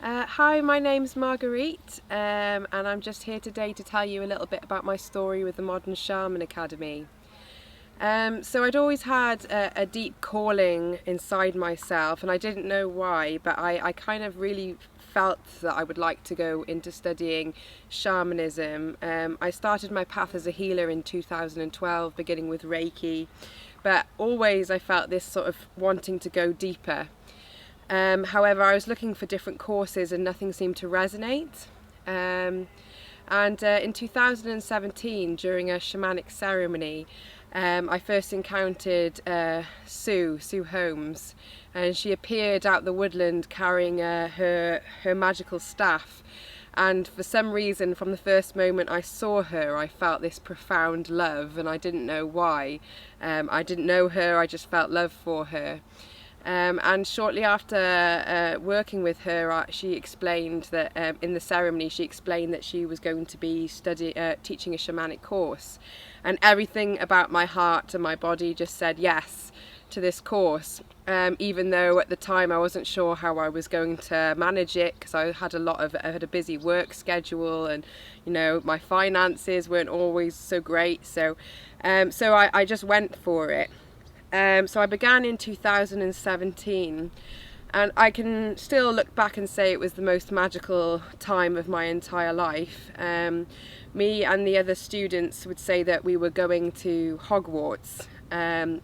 Hi, my name's Marguerite, and I'm just here today to tell you a little bit about my story with the Modern Shaman Academy. So I'd always had a deep calling inside myself, and I didn't know why, but I kind of really felt that I would like to go into studying shamanism. I started my path as a healer in 2012, beginning with Reiki, but always I felt this sort of wanting to go deeper. However, I was looking for different courses and nothing seemed to resonate. In 2017, during a shamanic ceremony, I first encountered Sue Holmes, and she appeared out the woodland carrying her magical staff. And for some reason, from the first moment I saw her, I felt this profound love, and I didn't know why. I didn't know her, I just felt love for her. And shortly after working with her, she explained that in the ceremony, she explained that she was going to be teaching a shamanic course. And everything about my heart and my body just said yes to this course, even though at the time I wasn't sure how I was going to manage it, because I had a busy work schedule, and my finances weren't always so great. So I just went for it. So I began in 2017, and I can still look back and say it was the most magical time of my entire life. Me and the other students would say that we were going to Hogwarts.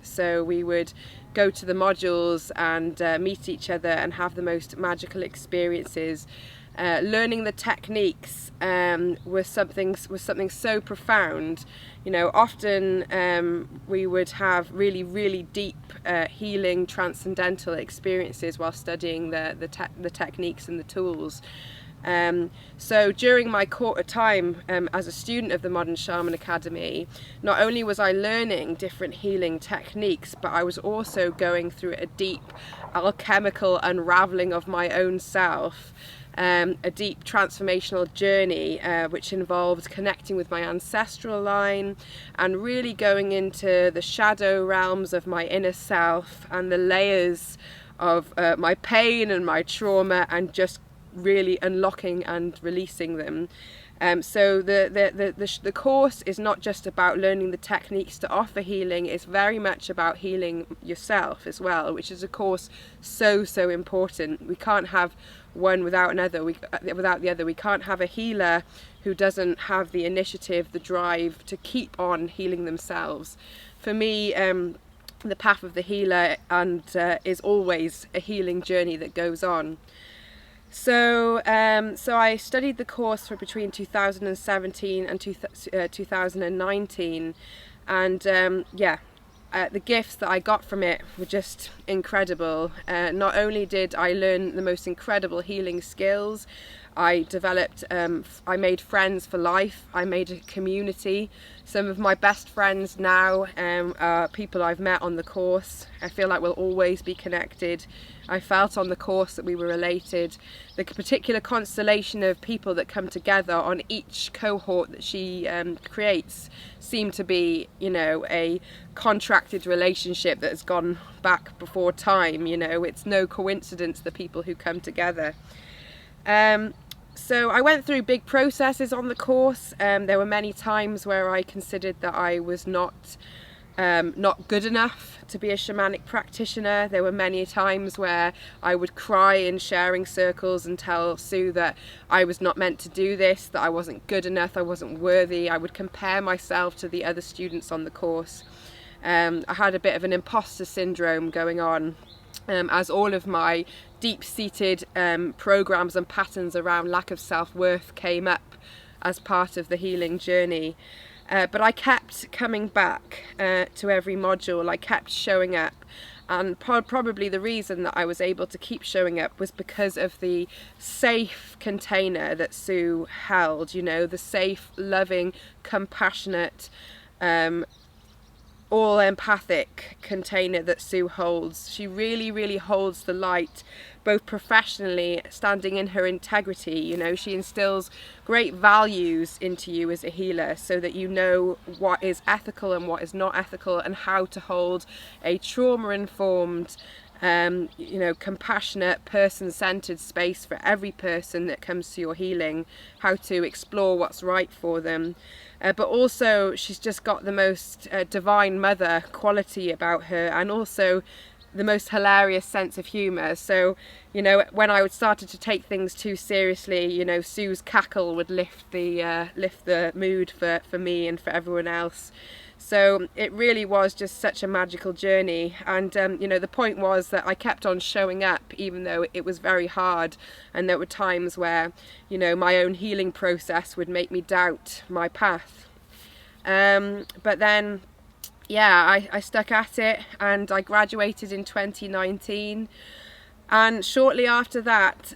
So we would go to the modules and meet each other and have the most magical experiences. Learning the techniques was something so profound. Often we would have really deep healing, transcendental experiences while studying the techniques and the tools. So during my time as a student of the Modern Shaman Academy, not only was I learning different healing techniques, but I was also going through a deep alchemical unraveling of my own self. A deep transformational journey which involved connecting with my ancestral line and really going into the shadow realms of my inner self and the layers of my pain and my trauma, and just really unlocking and releasing them. So the course is not just about learning the techniques to offer healing, it's very much about healing yourself as well, which is of course so important. We can't have one without the other. We can't have a healer who doesn't have the initiative, the drive to keep on healing themselves. For me, the path of the healer is always a healing journey that goes on. So I studied the course for between 2017 and 2019, and the gifts that I got from it were just incredible. Not only did I learn the most incredible healing skills, I developed, I made friends for life, I made a community. Some of my best friends now are people I've met on the course. I feel like we'll always be connected. I felt on the course that we were related. The particular constellation of people that come together on each cohort that she creates seem to be, a contracted relationship that has gone back before time. It's no coincidence the people who come together. So I went through big processes on the course. There were many times where I considered that I was not good enough to be a shamanic practitioner. There were many times where I would cry in sharing circles and tell Sue that I was not meant to do this, that I wasn't good enough, I wasn't worthy. I would compare myself to the other students on the course. I had a bit of an imposter syndrome going on, as all of my deep-seated programs and patterns around lack of self-worth came up as part of the healing journey. But I kept coming back to every module. I kept showing up, and probably the reason that I was able to keep showing up was because of the safe container that Sue held, the safe, loving, compassionate, all empathic container that Sue holds. She really holds the light, both professionally, standing in her integrity. She instills great values into you as a healer, so that you know what is ethical and what is not ethical, and how to hold a trauma-informed compassionate, person-centered space for every person that comes to your healing, how to explore what's right for them. But also she's just got the most divine mother quality about her, and also the most hilarious sense of humour. So, when I started to take things too seriously, Sue's cackle would lift the mood for me and for everyone else. So it really was just such a magical journey. And, the point was that I kept on showing up, even though it was very hard. And there were times where, my own healing process would make me doubt my path. But then, I stuck at it, and I graduated in 2019. And shortly after that,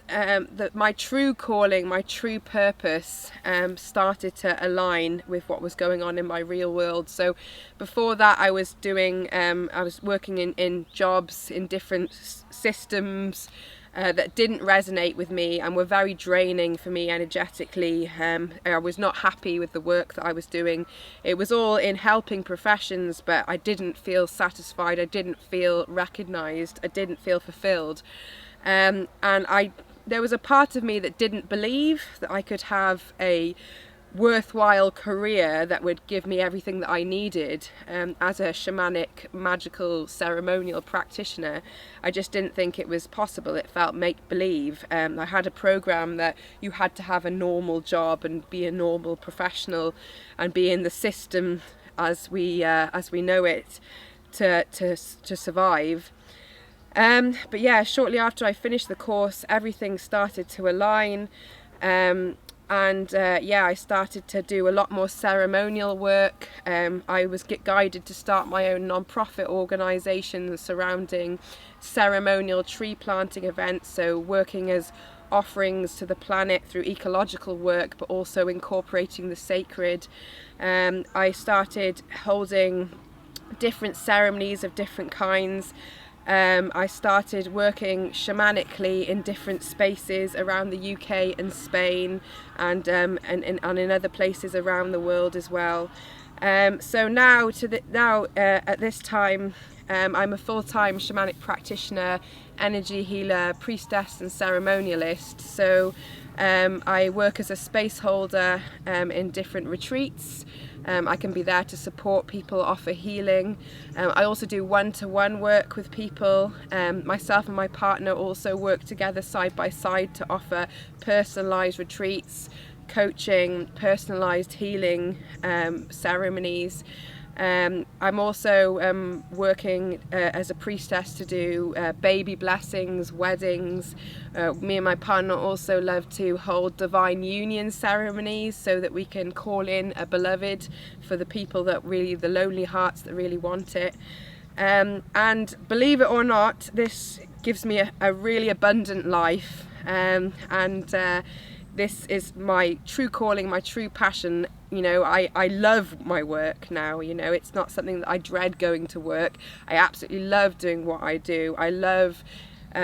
my true calling, my true purpose started to align with what was going on in my real world. So before that, I was working in jobs in different systems that didn't resonate with me and were very draining for me energetically. I was not happy with the work that I was doing. It was all in helping professions, but I didn't feel satisfied. I didn't feel recognized. I didn't feel fulfilled. And there was a part of me that didn't believe that I could have a worthwhile career that would give me everything that I needed as a shamanic magical ceremonial practitioner. I just didn't think it was possible. It felt make-believe. I had a program that you had to have a normal job and be a normal professional and be in the system as we know it to survive. But yeah, shortly after I finished the course, everything started to align. I started to do a lot more ceremonial work. I was guided to start my own non-profit organisation surrounding ceremonial tree planting events, so working as offerings to the planet through ecological work, but also incorporating the sacred. I started holding different ceremonies of different kinds. I started working shamanically in different spaces around the UK and Spain, and in other places around the world as well. So now at this time, I'm a full-time shamanic practitioner, energy healer, priestess and ceremonialist. So I work as a space holder in different retreats. I can be there to support people, offer healing. I also do one-to-one work with people. Myself and my partner also work together side by side to offer personalised retreats, coaching, personalised healing ceremonies. I'm also working as a priestess to do baby blessings, weddings. Me and my partner also love to hold divine union ceremonies so that we can call in a beloved for the people that really, the lonely hearts that really want it. And believe it or not, this gives me a really abundant life. This is my true calling, my true passion. I love my work now. It's not something that I dread going to work. I absolutely love doing what I do. I love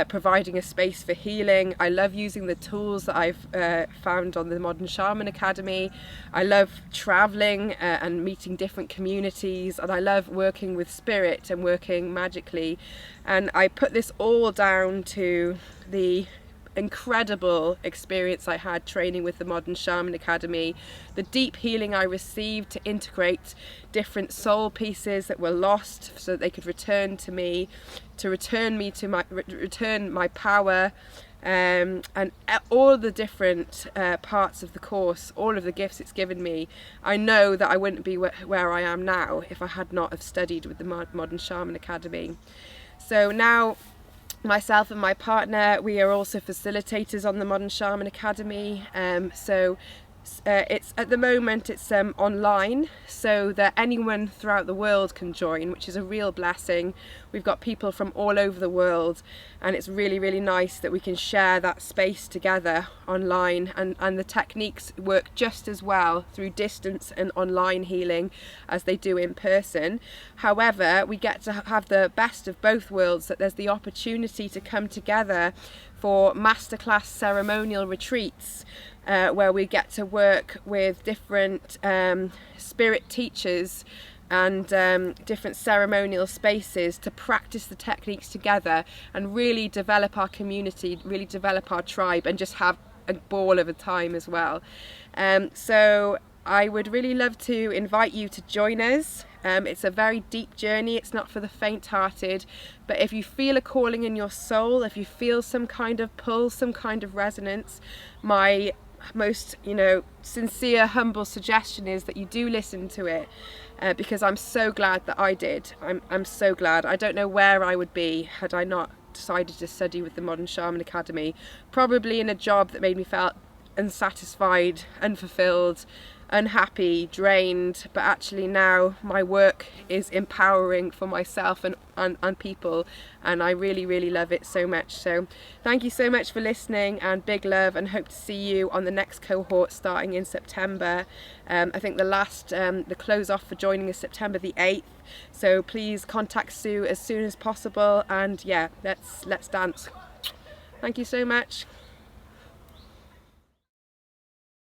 providing a space for healing. I love using the tools that I've found on the Modern Shaman Academy. I love traveling and meeting different communities, and I love working with spirit and working magically. And I put this all down to the incredible experience I had training with the Modern Shaman Academy, the deep healing I received to integrate different soul pieces that were lost so that they could return to me, to return my power, and all the different parts of the course, all of the gifts it's given me. I know that I wouldn't be where I am now if I had not have studied with the Modern Shaman Academy. So now, myself and my partner, we are also facilitators on the Modern Shaman Academy. It's at the moment it's online, so that anyone throughout the world can join, which is a real blessing. We've got people from all over the world, and it's really, really nice that we can share that space together online, and the techniques work just as well through distance and online healing as they do in person. However, we get to have the best of both worlds, that there's the opportunity to come together for masterclass ceremonial retreats, where we get to work with different spirit teachers and different ceremonial spaces to practice the techniques together and really develop our community, really develop our tribe, and just have a ball of a time as well. So I would really love to invite you to join us. It's a very deep journey. It's not for the faint-hearted, but if you feel a calling in your soul, if you feel some kind of pull, some kind of resonance, my most sincere, humble suggestion is that you do listen to it, because I'm so glad that I did. I'm so glad. I don't know where I would be had I not decided to study with the Modern Shaman Academy. Probably in a job that made me feel unsatisfied, unfulfilled, unhappy, drained, but actually now my work is empowering for myself and people, and I really love it so much. So thank you so much for listening, and big love, and hope to see you on the next cohort starting in September. I think the close off for joining is September the 8th, so please contact Sue as soon as possible, and yeah, let's dance. Thank you so much.